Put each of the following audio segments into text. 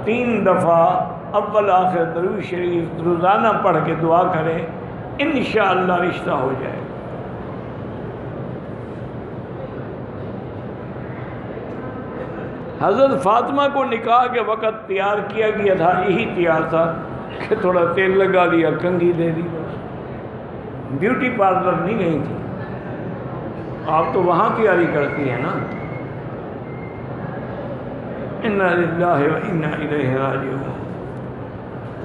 3 دفعہ اول آخر درود شریف روزانہ پڑھ کے دعا کریں، انشاءاللہ رشتہ ہو جائے۔ حضرت فاطمہ کو نکاح کے وقت تیار کیا گیا تھا، یہی تیار تھا کہ تھوڑا تیل لگا لیا، کنگھی دے دی، بس۔ بیوٹی پارلر نہیں گئی تھی۔ آپ تو وہاں تیاری کرتی ہیں نا۔ انا للہ و انا الیہ راجعون۔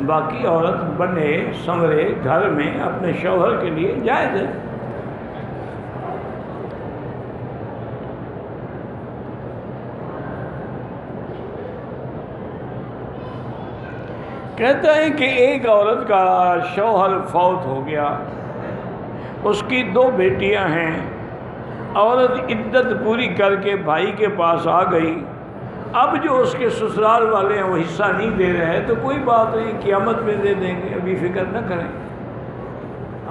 باقی عورت بنے سنورے گھر میں اپنے شوہر کے لیے جائز ہے۔ کہتا ہے کہ ایک عورت کا شوہر فوت ہو گیا، اس کی 2 بیٹیاں ہیں۔ عورت عدت پوری کر کے بھائی کے پاس آ گئی۔ اب جو اس کے سسرال والے ہیں وہ حصہ نہیں دے رہے، تو کوئی بات نہیں، قیامت میں دے دیں گے، ابھی فکر نہ کریں۔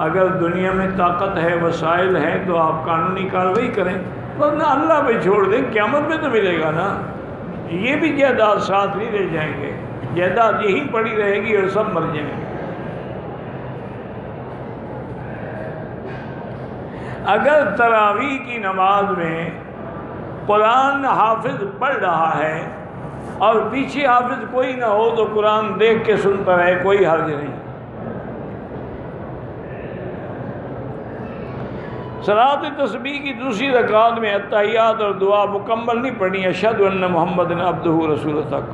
اگر دنیا میں طاقت ہے، وسائل ہیں، تو آپ قانونی کارروائی کریں، ورنہ اللہ پہ چھوڑ دیں، قیامت میں تو ملے گا نا۔ یہ بھی جائیداد ساتھ نہیں لے جائیں گے، جائیداد یہی پڑی رہے گی اور سب مر جائیں گے۔ اگر تراویح کی نماز میں قرآن حافظ پڑھ رہا ہے اور پیچھے حافظ کوئی نہ ہو تو قرآن دیکھ کے سنتا رہے، کوئی حرج نہیں۔ صلاۃ تسبیح کی دوسری رکعت میں اتحیات اور دعا مکمل نہیں پڑھنی، اشہد ان محمد عبدہ رسولہ تک۔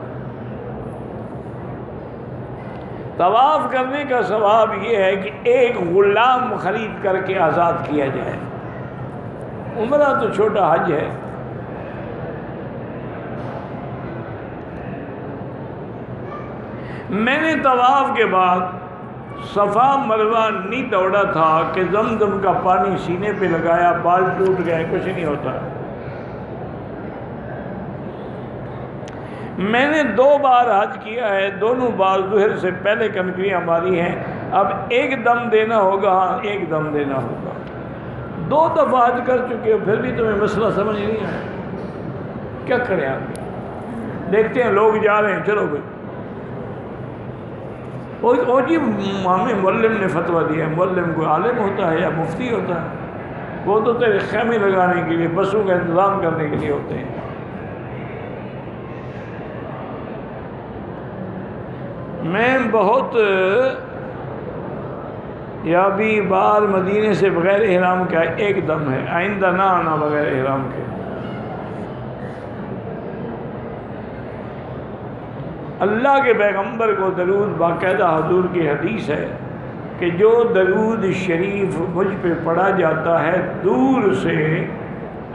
طواف کرنے کا ثواب یہ ہے کہ ایک غلام خرید کر کے آزاد کیا جائے۔ عمرہ تو چھوٹا حج ہے۔ میں نے طواف کے بعد صفا مروہ نہیں دوڑا تھا کہ زمزم کا پانی سینے پہ لگایا، بال ٹوٹ گئے، کچھ نہیں ہوتا۔ میں نے 2 بار حج کیا ہے، دونوں بار ظہر سے پہلے کنکریاں ماری ہیں۔ اب ایک دم دینا ہوگا، ہاں ایک دم دینا ہوگا۔ 2 دفعہ حج کر چکے ہو، پھر بھی تمہیں مسئلہ سمجھ نہیں آیا، کیا کریں آپ؟ دیکھتے ہیں لوگ جا رہے ہیں، چلو بھائی۔ اور جی ہمیں معلم نے فتویٰ دیا ہے، معلم کوئی عالم ہوتا ہے یا مفتی ہوتا ہے؟ وہ تو تیرے خیمے لگانے کے لیے، بسوں کا انتظام کرنے کے لیے ہوتے ہیں۔ میں بہت یا بھی بار مدینے سے بغیر احرام کا ایک دم ہے، آئندہ نہ آنا بغیر احرام کے۔ اللہ کے پیغمبر کو درود، باقاعدہ حضور کی حدیث ہے کہ جو درود شریف مجھ پہ پڑھا جاتا ہے دور سے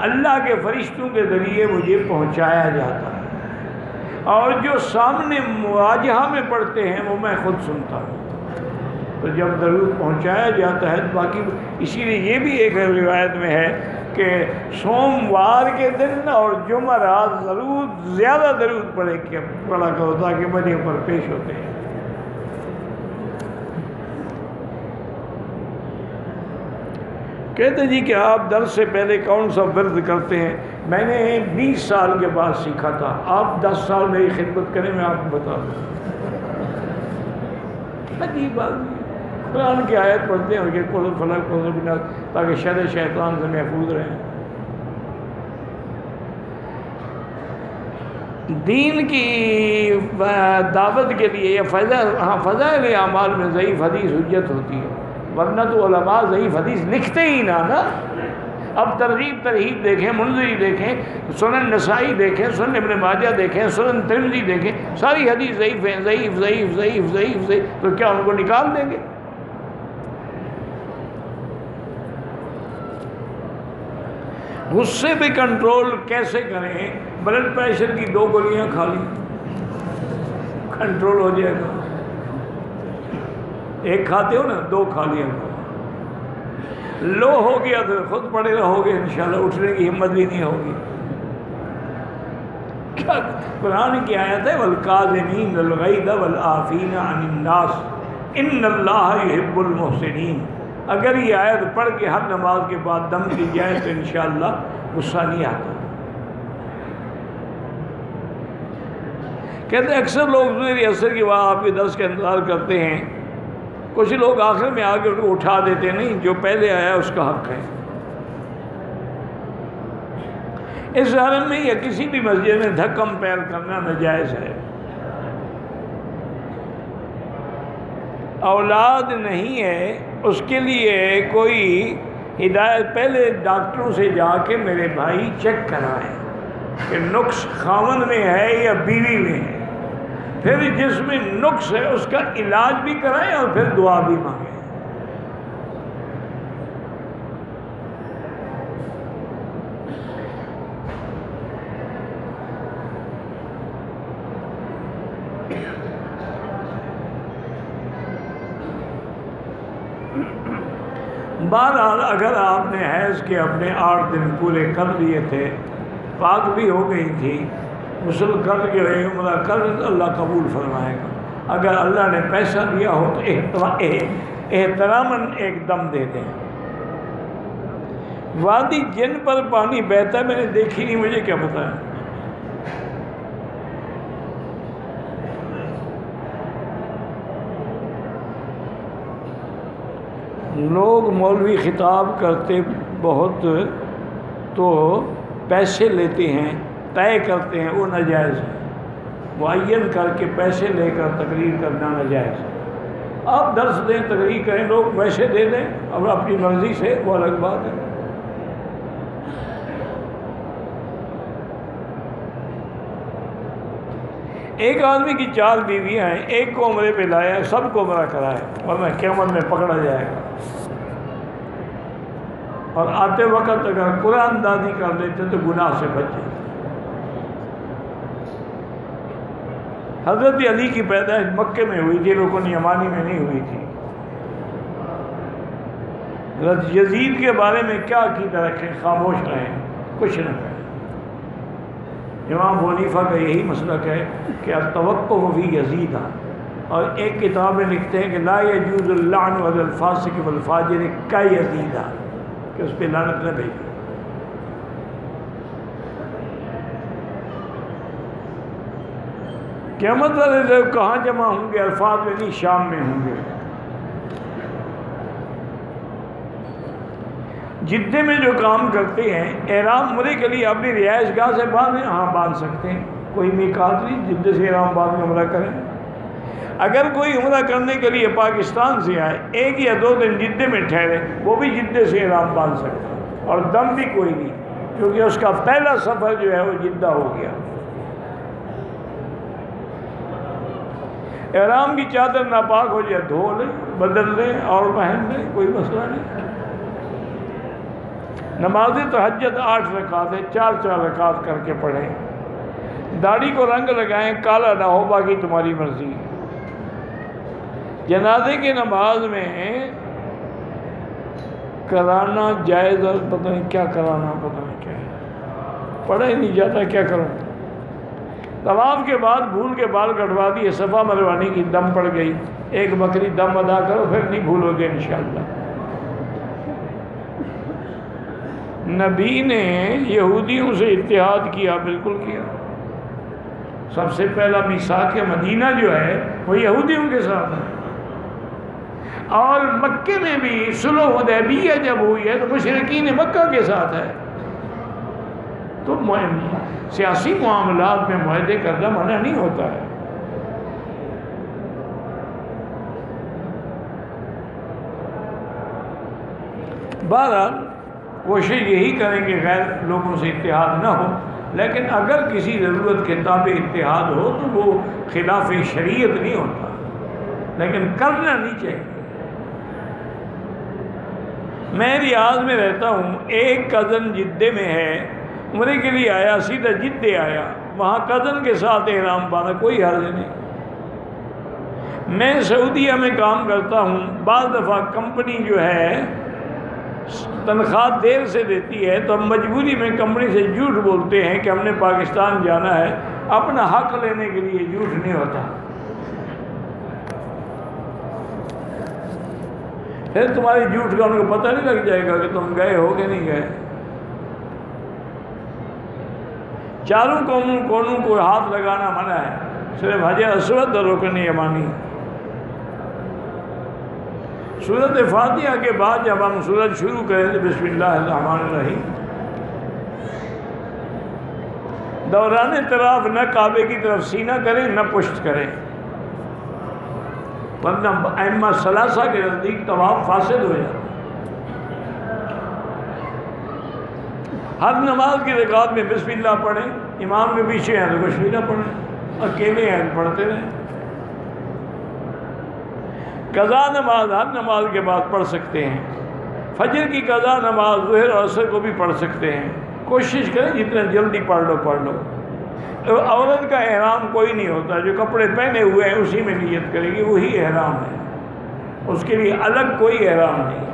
اللہ کے فرشتوں کے ذریعے مجھے پہنچایا جاتا ہے، اور جو سامنے مواجہہ میں پڑھتے ہیں وہ میں خود سنتا ہوں۔ تو جب درود پہنچایا جاتا ہے تو باقی، اسی لیے یہ بھی ایک روایت میں ہے کہ سوموار کے دن اور جمعرات ضرور زیادہ درود پڑھا کرو تاکہ مجھے پر پیش ہوتے ہیں۔ کہتے جی کہ آپ درس سے پہلے کون سا ورد کرتے ہیں؟ میں نے 20 سال کے بعد سیکھا تھا، آپ 10 سال میری خدمت کریں، میں آپ کو بتا دوں۔ عجیب بات نہیں، قرآن کی آیت پڑھتے ہیں کہ قل فلق قل بناس، تاکہ شر شیطان سے محفوظ رہیں۔ دین کی دعوت کے لیے یا فضائل اعمال میں ضعیف حدیث حجت ہوتی ہے، ورنہ تو علماء ضعیف حدیث لکھتے ہی نہ نا۔ اب ترغیب ترہیب دیکھیں، منذری دیکھیں، سنن نسائی دیکھیں، سنن ابن ماجہ دیکھیں، سنن ترمذی دیکھیں، ساری حدیث ضعیف ہیں، ضعیف ضعیف ضعیف ضعیف ضعیف، تو کیا ان کو نکال دیں گے؟ غصے پہ کنٹرول کیسے کریں؟ بلڈ پریشر کی 2 گولیاں کھا لی، کنٹرول ہو جائے گا۔ ایک کھاتے ہو نا، 2 کھا لیا، لو ہو گیا تو خود پڑے رہو گے، انشاءاللہ اٹھنے کی ہمت بھی نہیں ہوگی۔ کیا قرآن کی آیت ہے، وَالْقَاظِمِينَ الْغَيْظَ وَالْعَافِينَ عَنِ النَّاسِ إِنَّ اللَّهَ يُحِبُّ الْمُحْسِنِينَ۔ اگر یہ آیت پڑھ کے ہر نماز کے بعد دم کی جائے تو انشاءاللہ غصہ نہیں آتا۔ کہتے ہیں اکثر لوگ ظہر عصر کے بعد آپ کے درس کا انتظار کرتے ہیں، کچھ لوگ آخر میں آ کے ان کو اٹھا دیتے ہیں، نہیں، جو پہلے آیا اس کا حق ہے۔ اس حرم میں یا کسی بھی مسجد میں دھکم پیر کرنا ناجائز ہے۔ اولاد نہیں ہے اس کے لیے کوئی ہدایت، پہلے ڈاکٹروں سے جا کے میرے بھائی چیک کرائیں کہ نقص خاوند میں ہے یا بیوی میں ہے، پھر جس میں نقص ہے اس کا علاج بھی کرائیں اور پھر دعا بھی مانگیں۔ بہرحال اگر آپ نے حیض کے اپنے 8 دن پورے کر لیے تھے، پاک بھی ہو گئی تھی، غسل کر کے رہے، عمرہ کر، تو اللہ قبول فرمائے گا۔ اگر اللہ نے پیسہ دیا ہو تو احتراماً ایک دم دے دیں۔ وادی جن پر پانی بہتا ہے میں نے دیکھی نہیں، مجھے کیا پتا ہے۔ لوگ مولوی خطاب کرتے بہت تو پیسے لیتے ہیں، طے کرتے ہیں، وہ ناجائز ہے۔ معین کر کے پیسے لے کر تقریر کرنا ناجائز ہے۔ آپ درس دیں، تقریر کریں، لوگ پیسے دے دیں اور اپنی مرضی سے، وہ الگ بات ہے۔ ایک آدمی کی 4 بیویاں ہیں، ایک کو عمرے پہ لایا، سب کو عمرہ کرایا، ورنہ قیامت میں پکڑا جائے گا۔ اور آتے وقت اگر قرآن دادی کر لیتے تو گناہ سے بچ جاتے۔ حضرت علی کی پیدائش مکے میں ہوئی تھی، رکن یمانی میں نہیں ہوئی تھی۔ حضرت یزید کے بارے میں کیا عقیدہ رکھیں، خاموش رہیں، کچھ نہ کہیں۔ امام ابو حنیفہ کا یہی مسلک ہے کہ التوقف فی یزید، اور ایک کتاب میں لکھتے ہیں کہ لا یجوز اللعن علی الفاسق والفاجر کیزید، کہ اس پہ لعنت نہ بھیجو۔ قیامت والے لوگ کہاں جمع ہوں گے؟ عرفات میں نہیں، شام میں ہوں گے۔ جدے میں جو کام کرتے ہیں، احرام عمرے کے لیے اپنی رہائش گاہ سے باندھیں، ہاں باندھ سکتے ہیں، کوئی میقات نہیں، جدے سے احرام باندھ کے عمرہ کریں۔ اگر کوئی عمرہ کرنے کے لیے پاکستان سے آئے، 1 یا 2 دن جدے میں ٹھہرے، وہ بھی جدے سے احرام باندھ سکتا ہے، اور دم بھی کوئی نہیں، کیونکہ اس کا پہلا سفر جو ہے وہ جدہ ہو گیا۔ احرام کی چادر ناپاک ہو جائے، دھو لیں، بدل لیں اور پہن لیں، کوئی مسئلہ نہیں۔ نماز تہجد 8 رکعات ہے، 4 رکعات کر کے پڑھیں۔ داڑھی کو رنگ لگائیں، کالا نہ ہو، باقی تمہاری مرضی۔ جنازے کی نماز میں کرانا جائز، اور پتہ نہیں کیا کرانا، پتہ نہیں کیا ہے، پڑھا ہی نہیں جاتا، کیا کروں۔ طواف کے بعد بھول کے بال کٹوا دیے، صفا مروانی کی دم پڑ گئی، 1 بکری دم ادا کرو، پھر نہیں بھولو گے انشاءاللہ۔ نبی نے یہودیوں سے اتحاد کیا، بالکل کیا۔ سب سے پہلا میثاق مدینہ جو ہے وہ یہودیوں کے ساتھ ہے، اور مکے میں بھی صلح حدیبیہ جب ہوئی ہے تو مشرکین مکہ کے ساتھ ہے۔ تو سیاسی معاملات میں معاہدے کرنا منع نہیں ہوتا ہے۔ بہرحال کوشش یہی کریں کہ غیر لوگوں سے اتحاد نہ ہو، لیکن اگر کسی ضرورت کے تابع اتحاد ہو تو وہ خلاف شریعت نہیں ہوتا، لیکن کرنا نہیں چاہیے۔ میں ریاض میں رہتا ہوں، ایک کزن جدے میں ہے، عمرے کے لیے آیا، سیدھا جدے آیا، وہاں کزن کے ساتھ احرام باندھا، کوئی حرج نہیں۔ میں سعودیہ میں کام کرتا ہوں، بعض دفعہ کمپنی جو ہے تنخواہ دیر سے دیتی ہے تو ہم مجبوری میں کمپنی سے جھوٹ بولتے ہیں کہ ہم نے پاکستان جانا ہے، اپنا حق لینے کے لیے جھوٹ نہیں ہوتا۔ پھر تمہاری جھوٹ کا ان کو پتہ نہیں لگ جائے گا کہ تم گئے ہو کہ نہیں گئے۔ چاروں کونوں کو ہاتھ لگانا منع ہے، صرف حجر اسود اور رکن یمانی۔ سورۃ فاتحہ کے بعد جب ہم سورت شروع کریں تو بسم اللہ الرحمن الرحیم، دوران طواف نہ کعبے کی طرف سینہ کریں نہ پشت کریں، ورنہ ائمہ ثلاثہ کے نزدیک طواف فاسد ہو جاتا ہے۔ ہر نماز کی رکعت میں بسم اللہ پڑھیں، امام کے پیچھے ہیں تو کچھ بھی نہ پڑھیں، اکیلے ہیں تو پڑھتے رہیں۔ قضا نماز ہر نماز کے بعد پڑھ سکتے ہیں، فجر کی قضا نماز ظہر اور عصر کو بھی پڑھ سکتے ہیں، کوشش کریں جتنا جلدی پڑھ لو۔ عورت کا احرام کوئی نہیں ہوتا، جو کپڑے پہنے ہوئے ہیں اسی میں نیت کرے گی، وہی احرام ہے، اس کے لیے الگ کوئی احرام نہیں۔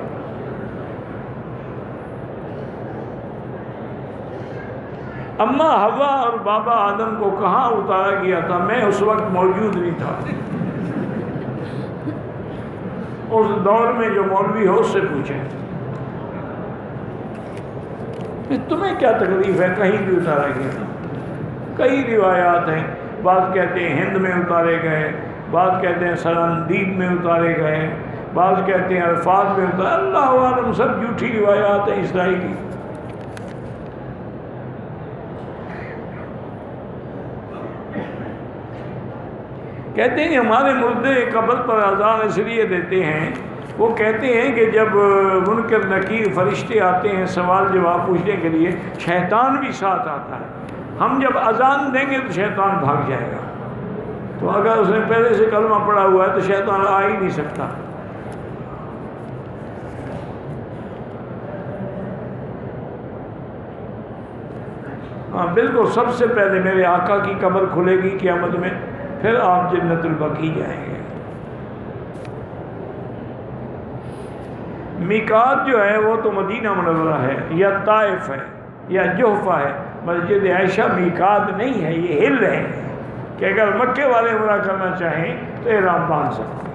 اماں حوا اور بابا آدم کو کہاں اتارا گیا تھا؟ میں اس وقت موجود نہیں تھا، اس دور میں جو مولوی ہو اس سے پوچھیں، تمہیں کیا تکلیف ہے؟ کہیں بھی اتارا گیا تھا۔ کئی روایات ہیں، بعض کہتے ہیں ہند میں اتارے گئے، بعض کہتے ہیں سرندیب میں اتارے گئے، بعض کہتے ہیں عرفات میں اتارے، اللہ عالم، سب جھوٹی روایات ہیں اسرائیلی۔ کہتے ہیں ہمارے مردے قبر پر اذان اس لیے دیتے ہیں، وہ کہتے ہیں کہ جب منکر نکیر فرشتے آتے ہیں سوال جواب پوچھنے کے لیے، شیطان بھی ساتھ آتا ہے، ہم جب اذان دیں گے تو شیطان بھاگ جائے گا، تو اگر اس نے پہلے سے کلمہ پڑھا ہوا ہے تو شیطان آ ہی نہیں سکتا۔ ہاں بالکل، سب سے پہلے میرے آقا کی قبر کھلے گی قیامت میں، پھر آپ جنت البقیع جائیں گے۔ میقات جو ہے وہ تو مدینہ منورہ ہے یا طائف ہے یا جحفہ ہے، مسجد عائشہ میقات نہیں ہے، یہ ہل ہے کہ اگر مکے والے عمرہ کرنا چاہیں تو احرام باندھ سکتے ہیں۔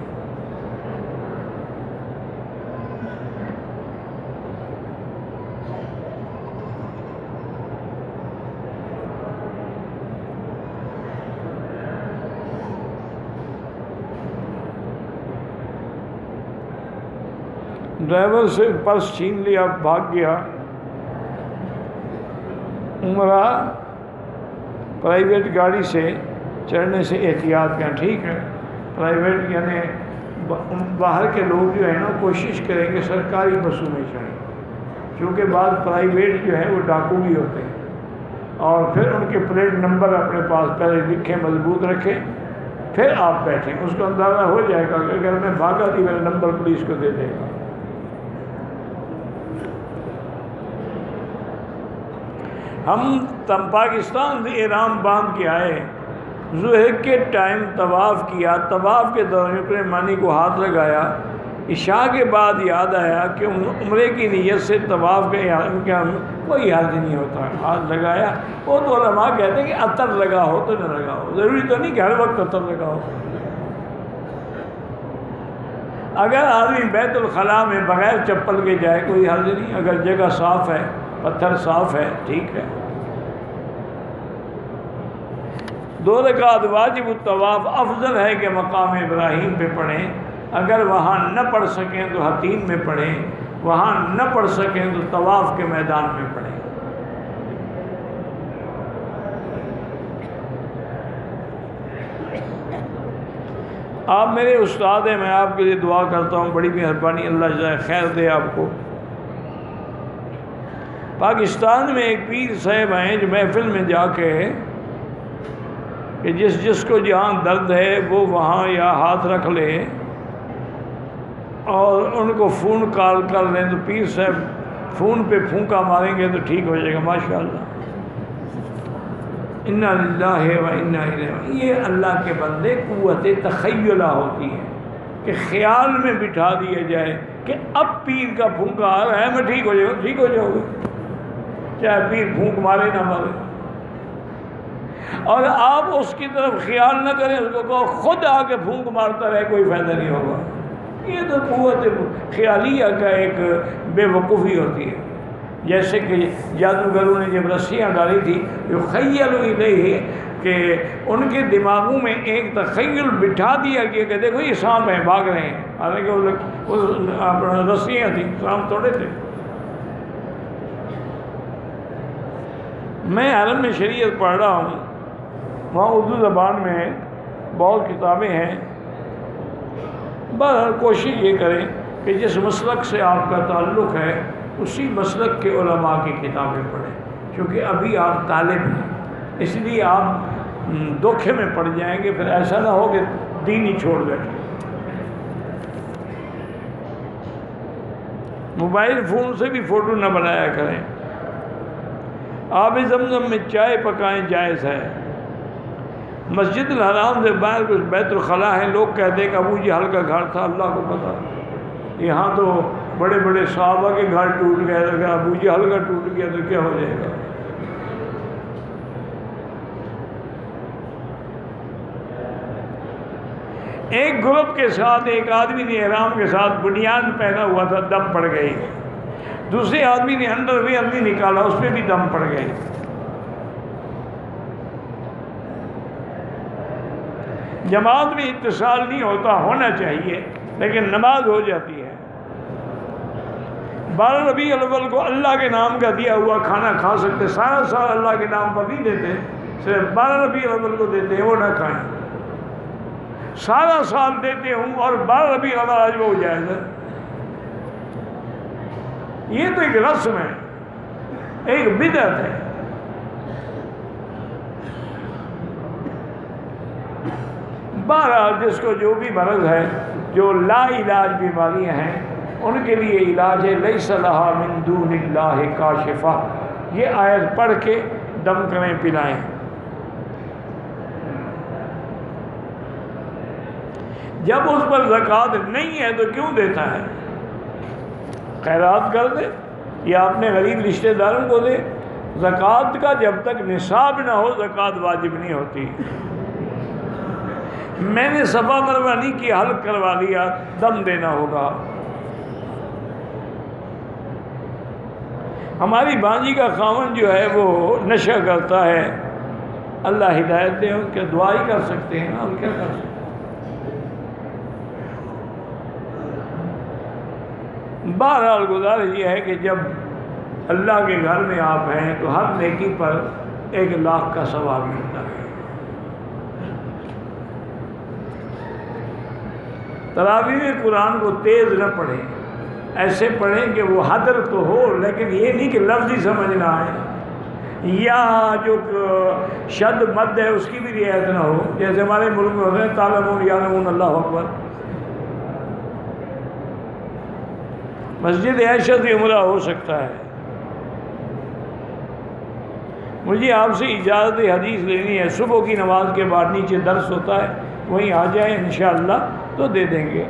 ڈرائیور سے پرس چھین لیا، بھاگ گیا۔ عمرہ پرائیویٹ گاڑی سے چڑھنے سے احتیاط کریں، ٹھیک ہے؟ پرائیویٹ یعنی باہر کے لوگ جو ہے نا کوشش کریں کہ سرکاری بسوں میں چڑھیں، کیونکہ بعض پرائیویٹ جو ہے وہ ڈاکو بھی ہوتے ہیں، اور پھر ان کے پلیٹ نمبر اپنے پاس پہلے لکھیں، مضبوط رکھیں، پھر آپ بیٹھیں، اس کو اندازہ ہو جائے گا کہ اگر میں بھاگا تو میرا نمبر پولیس کو دے دے گا۔ ہم پاکستان سے احرام باندھ کے آئے، ظہر کے ٹائم طواف کیا، طواف کے دوران اپنے مانی کو ہاتھ لگایا، عشاء کے بعد یاد آیا کہ عمرے کی نیت سے طواف کا کوئی حرج نہیں ہوتا، ہاتھ لگایا۔ وہ تو علماء کہتے ہیں کہ عطر لگا ہو تو نہ لگا ہو، ضروری تو نہیں کہ ہر وقت عطر لگا ہو۔ اگر آدمی بیت الخلاء میں بغیر چپل کے جائے کوئی حرج نہیں، اگر جگہ صاف ہے، پتھر صاف ہے، ٹھیک ہے۔ 2 رکعت واجب الطواف افضل ہے کہ مقام ابراہیم پہ پڑھیں، اگر وہاں نہ پڑھ سکیں تو حتیم میں پڑھیں، وہاں نہ پڑھ سکیں تو طواف کے میدان میں پڑھیں۔ آپ میرے استاد ہیں، میں آپ کے لیے دعا کرتا ہوں، بڑی مہربانی، اللہ جزائے خیر دے آپ کو۔ پاکستان میں ایک پیر صاحب ہیں جو محفل میں جا کے کہ جس کو جہاں درد ہے وہ وہاں یا ہاتھ رکھ لے اور ان کو فون کال کر لیں تو پیر صاحب فون پہ پھونکا ماریں گے تو ٹھیک ہو جائے گا، ماشاءاللہ۔ انا للہ و انا الیہ راجعون۔ یہ اللہ کے بندے قوت تخیلہ ہوتی ہے کہ خیال میں بٹھا دیا جائے کہ اب پیر کا پھونکا آ رہا ہے، میں ٹھیک ہو جاؤں گا، ٹھیک ہو جاؤ گا، چاہے پیر پھونک مارے نہ مارے۔ اور آپ اس کی طرف خیال نہ کریں، اس کو کہو خود آ کے پھونک مارتا رہے، کوئی فائدہ نہیں ہوگا۔ یہ تو قوت خیالیہ کا ایک بے وقوفی ہوتی ہے۔ جیسے کہ جادوگروں نے جب رسیاں ڈالی تھی، یخیل الیہ کہ ان کے دماغوں میں ایک تخیل بٹھا دیا گیا کہ دیکھو یہ سانپ ہیں بھاگ رہے ہیں، حالانکہ وہ رسیاں تھیں، سانپ تھوڑے تھے۔ میں عالم میں شریعت پڑھ رہا ہوں، وہاں اردو زبان میں بہت کتابیں ہیں، بہرحال کوشش یہ کریں کہ جس مسلک سے آپ کا تعلق ہے اسی مسلک کے علماء کی کتابیں پڑھیں، کیونکہ ابھی آپ طالب ہیں، اس لیے آپ دھوکے میں پڑ جائیں گے، پھر ایسا نہ ہو کہ دین ہی چھوڑ بیٹھیں۔ موبائل فون سے بھی فوٹو نہ بنایا کریں۔ آب زمزم میں چائے پکائیں جائز ہے۔ مسجد الحرام سے باہر کچھ بیت الخلاء ہے، لوگ کہتے ہیں کہ ابو جہل کا گھر تھا، اللہ کو پتہ، یہاں تو بڑے بڑے صحابہ کے گھر ٹوٹ گئے، اگر ابو جہل کا ٹوٹ گیا تو کیا ہو جائے گا؟ ایک گروپ کے ساتھ ایک آدمی نے احرام کے ساتھ بنیان پہنا ہوا تھا، دم پڑ گئی۔ دوسرے آدمی نے انڈر ویئر نہیں نکالا، اس پہ بھی دم پڑ گئی۔ جماعت میں اتصال نہیں ہوتا، ہونا چاہیے، لیکن نماز ہو جاتی ہے۔ 12 ربیع الاول کو اللہ کے نام کا دیا ہوا کھانا کھا سکتے، سارا سال اللہ کے نام پر نہیں دیتے، صرف 12 ربیع الاول کو دیتے ہیں، وہ نہ کھائیں۔ سارا سال دیتے ہوں اور 12 ربیع الاول آج وہ ہو جائے گا، یہ تو ایک رسم ہے، ایک بدعت ہے۔ بہرحال جس کو جو بھی مرض ہے، جو لا علاج بیماریاں ہیں، ان کے لیے علاج ہے لیس لہا من دون اللہ کاشفہ، یہ آیت پڑھ کے دم کریں، پلائیں۔ جب اس پر زکوٰۃ نہیں ہے تو کیوں دیتا ہے؟ خیرات کر دے یا اپنے غریب رشتہ داروں کو دے۔ زکوٰۃ کا جب تک نصاب نہ ہو زکوٰۃ واجب نہیں ہوتی۔ میں نے صفا مروا نہیں کیا، حلق کروا لیا، دم دینا ہوگا۔ ہماری بانجی کا خاوند جو ہے وہ نشہ کرتا ہے، اللہ ہدایت دے، ان کے دعا ہی کر سکتے ہیں، ہم کیا کر سکتے ہیں؟ بہرحال گزارش یہ ہے کہ جب اللہ کے گھر میں آپ ہیں تو ہر نیکی پر 1 لاکھ کا ثواب ملتا ہے۔ تراویح میں قرآن کو تیز نہ پڑھیں، ایسے پڑھیں کہ وہ حدر تو ہو، لیکن یہ نہیں کہ لفظی سمجھ نہ آئے، یا جو شد مد ہے اس کی بھی رعایت نہ ہو، جیسے ہمارے ملک میں ہوتے ہیں تعلمون یعلمون اللہ اکبر۔ مسجد عائشہ سے عمرہ ہو سکتا ہے۔ مجھے آپ سے اجازت حدیث لینی ہے، صبح کی نماز کے بعد نیچے درس ہوتا ہے، وہیں آ جائیں انشاءاللہ تو دے دیں گے۔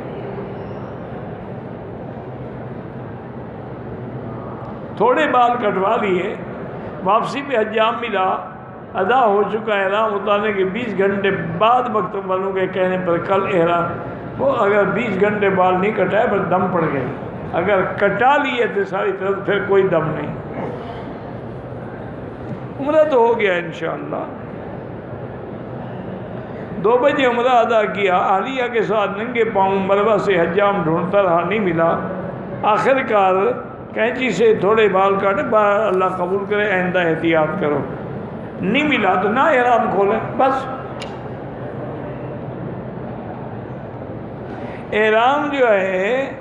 تھوڑے بال کٹوا لیے، واپسی پہ حجام ملا، ادا ہو چکا احرام اتارنے کے 20 گھنٹے بعد مکتب والوں کے کہنے پر کل احرام، وہ اگر 20 گھنٹے بال نہیں کٹائے پر دم پڑ گئے، اگر کٹا لیے تھے ساری طرف پھر کوئی دم نہیں، عمرہ تو ہو گیا انشاءاللہ۔ 2 بجے عمرہ ادا کیا، اہلیہ کے ساتھ ننگے پاؤں مروہ سے حجام ڈھونڈتا رہا، نہیں ملا، آخر کار کینچی سے تھوڑے بال کاٹے، اللہ قبول کرے، آئندہ احتیاط کرو، نہیں ملا تو نہ احرام کھولیں، بس۔ احرام جو ہے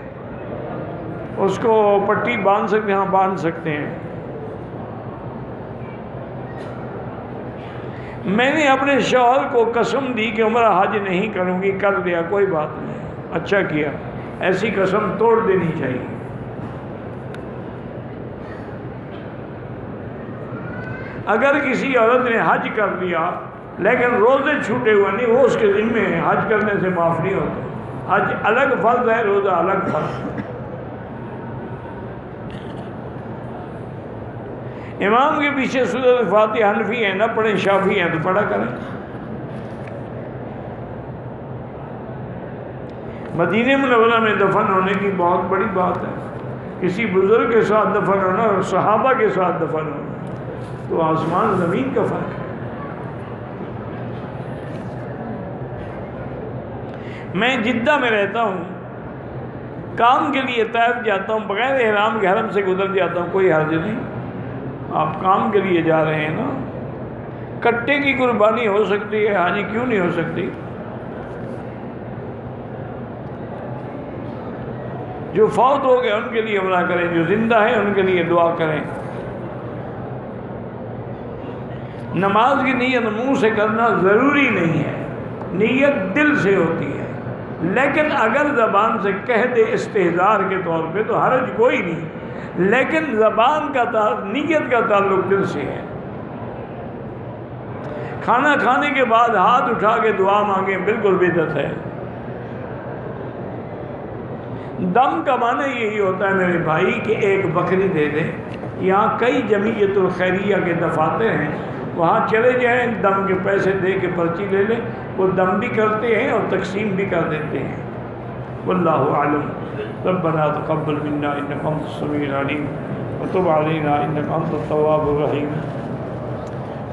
اس کو پٹی باندھ سکتے ہیں، ہاں باندھ سکتے ہیں۔ میں نے اپنے شوہر کو قسم دی کہ عمرہ حج نہیں کروں گی، کر دیا، کوئی بات نہیں، اچھا کیا، ایسی قسم توڑ دینی چاہیے۔ اگر کسی عورت نے حج کر لیا لیکن روزے چھوٹے ہوئے نہیں، وہ اس کے ذمے ہیں، حج کرنے سے معاف نہیں ہوتے، حج الگ فرض ہے، روزہ الگ فرض ہے۔ امام کے پیچھے سورۃ فاتحہ حنفی ہیں، نہ پڑھیں، شافعی ہیں تو پڑھا کریں۔ مدینہ منورہ میں دفن ہونے کی بہت بڑی بات ہے، کسی بزرگ کے ساتھ دفن ہونا اور صحابہ کے ساتھ دفن ہونا تو آسمان زمین کا فرق ہے۔ میں جدہ میں رہتا ہوں، کام کے لیے طائف جاتا ہوں، بغیر احرام کے حرم سے گزر جاتا ہوں، کوئی حرج نہیں۔ آپ کام کے لیے جا رہے ہیں نا، کٹے کی قربانی ہو سکتی ہے، حاجی کیوں نہیں ہو سکتی؟ جو فوت ہو گئے ان کے لیے عمرہ کریں، جو زندہ ہیں ان کے لیے دعا کریں۔ نماز کی نیت منہ سے کرنا ضروری نہیں ہے، نیت دل سے ہوتی ہے، لیکن اگر زبان سے کہہ دے استحضار کے طور پہ تو حرج کوئی نہیں، لیکن زبان کا نیت کا تعلق دل سے ہے۔ کھانا کھانے کے بعد ہاتھ اٹھا کے دعا مانگیں، بالکل بدعت ہے۔ دم کا معنی یہی ہوتا ہے میرے بھائی کہ ایک بکری دے دیں۔ یہاں کئی جمعیت الخیریہ کے دفاتر ہیں، وہاں چلے جائیں، دم کے پیسے دے کے پرچی لے لیں، وہ دم بھی کرتے ہیں اور تقسیم بھی کر دیتے ہیں۔ واللہ اعلم۔ ربنا تقبل منا انک انت السمیع العلیم وتب علینا انک انت التواب الرحیم۔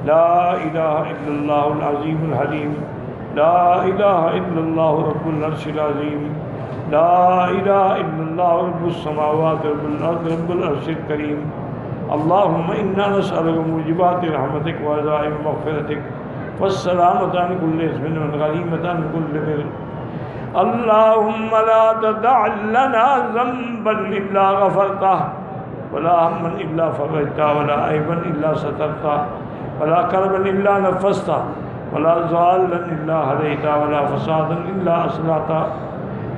لا الہ الا اللہ العظیم الحلیم، لا الہ الا اللہ رب العرش العظیم، لا الہ الا اللہ رب السماوات رب الارض رب العرش الکریم۔ اللہم انا نسألک موجبات رحمتک وعزائم مغفرتک والسلامۃ عن کل اثم والغنیمۃ عن کل بر۔ اللہم لا تدع لنا ذنبا الا غفرتہ ولا ہما الا فرجتہ ولا عیبا الا سترتہ ولا کربا الا نفستہ ولا ضالا الا ہدیتہ ولا فسادا الا اصلحتہ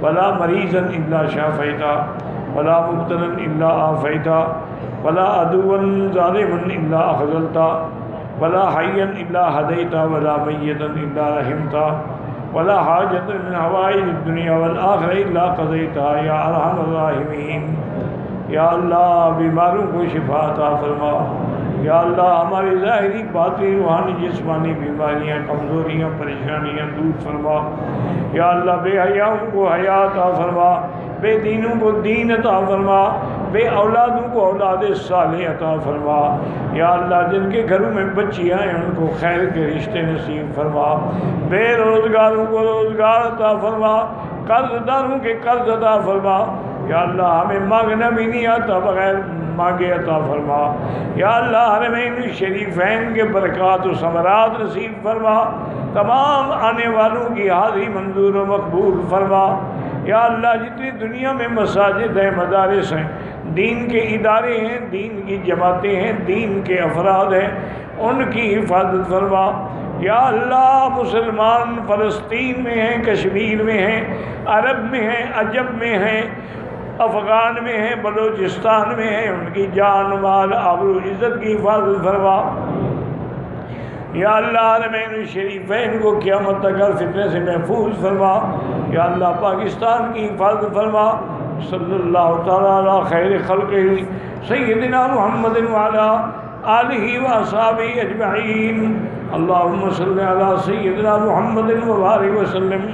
ولا مریضا الا شافیتہ ولا مبتلا الا عافیتہ ولا عدوا ظالما الا اخذلتہ ولا حیا الا ہدیتہ ولا میتا الا رحمتہ ولا حاجت من حوائج الدنیا والآخرہ الا قضیتہ یا ارحم الراحمین۔ یا اللہ بیماروں کو شفا عطا فرما، یا اللہ ہماری ظاہری باطنی روحانی جسمانی بیماریاں کمزوریاں پریشانیاں دور فرما، یا اللہ بے حیاؤں کو حیا عطا فرما، بے دینوں کو دین عطا فرما، بے اولادوں کو اولاد صالح عطا فرما، یا اللہ جن کے گھروں میں بچیاں ہیں ان کو خیر کے رشتے نصیب فرما، بے روزگاروں کو روزگار عطا فرما، قرض داروں کے قرض عطا فرما، یا اللہ ہمیں مانگنا بھی نہیں آتا بغیر مانگے عطا فرما، یا اللہ حرمین شریفین کے برکات و ثمرات نصیب فرما، تمام آنے والوں کی حاضری منظور و مقبول فرما، یا اللہ جتنی دنیا میں مساجد ہیں، مدارس ہیں، دین کے ادارے ہیں، دین کی جماعتیں ہیں، دین کے افراد ہیں، ان کی حفاظت فرما، یا اللہ مسلمان فلسطین میں ہیں، کشمیر میں ہیں، عرب میں ہیں، عجب میں ہیں، افغان میں ہیں، بلوچستان میں ہیں، ان کی جان مال آبرو عزت کی حفاظت فرما، یا اللہ حرمین شریفین کو قیامت تک ہر فتنے سے محفوظ فرما، یا اللہ پاکستان کی حفاظت فرما۔ صلی اللہ تعالیٰ علی خیر خلقہ سیدنا محمد وعلی آلہ واصحابہ اجمعین۔ اللہم صلی علی سیدنا محمد وبارک وسلم۔